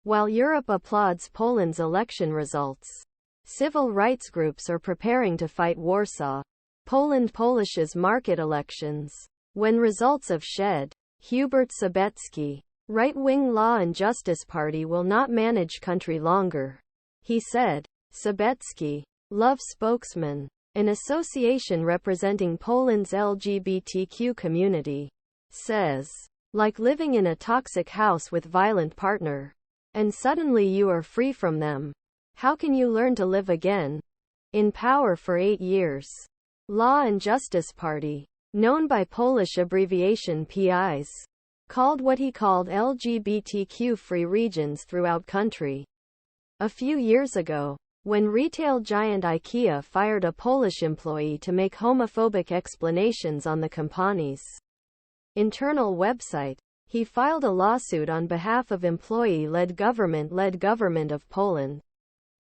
While Europe applauds Poland's election results, civil rights groups are preparing to fight Warsaw. Polish's market elections. When results of shed. Hubert Sobecki. Right-wing Law and Justice Party will not manage country longer, he said. Sobecki, Love spokesman, an association representing Poland's LGBTQ community, says, like living in a toxic house with violent partner, and suddenly you are free from them. How can you learn to live again? In power for 8 years. Law and Justice Party, known by Polish abbreviation PiS, called what he called LGBTQ-free regions throughout country. A few years ago, when retail giant IKEA fired a Polish employee to make homophobic explanations on the company's internal website, he filed a lawsuit on behalf of employee-led government of Poland.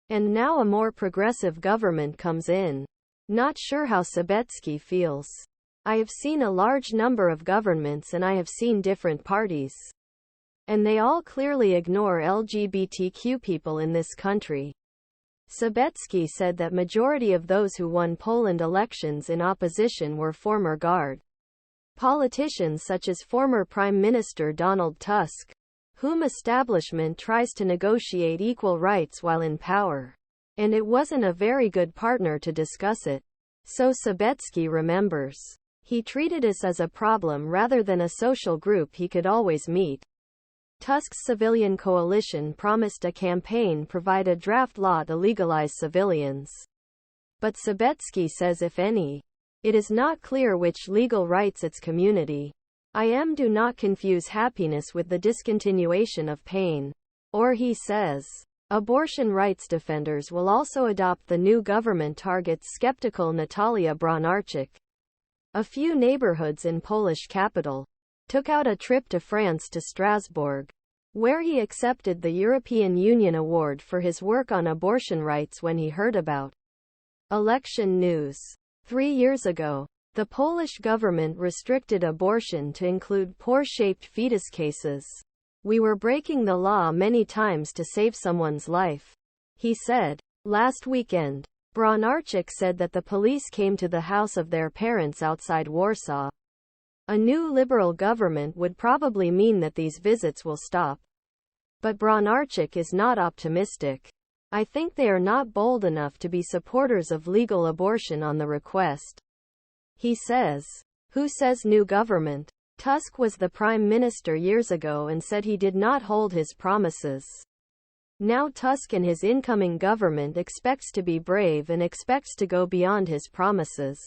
And now a more progressive government comes in. Not sure how Sobecki feels. I have seen a large number of governments and I have seen different parties. And they all clearly ignore LGBTQ people in this country. Sobecki said that majority of those who won Poland elections in opposition were former Guard politicians such as former Prime Minister Donald Tusk, whom establishment tries to negotiate equal rights while in power. And it wasn't a very good partner to discuss it. So Sobecki remembers. He treated us as a problem rather than a social group he could always meet. Tusk's civilian coalition promised a campaign provide a draft law to legalize civilians. But Sobecki says if any, it is not clear which legal rights its community. Do not confuse happiness with the discontinuation of pain. Or he says, abortion rights defenders will also adopt the new government, targets skeptical Natalia Bronarczyk. A few neighborhoods in Polish capital took out a trip to France to Strasbourg, where he accepted the European Union Award for his work on abortion rights when he heard about election news. 3 years ago, the Polish government restricted abortion to include poor-shaped fetus cases. We were breaking the law many times to save someone's life, he said. Last weekend, Bronarczyk said that the police came to the house of their parents outside Warsaw. A new liberal government would probably mean that these visits will stop. But Bronarczyk is not optimistic. I think they are not bold enough to be supporters of legal abortion on the request. He says. Who says new government? Tusk was the prime minister years ago and said he did not hold his promises. Now Tusk and his incoming government expects to be brave and expects to go beyond his promises.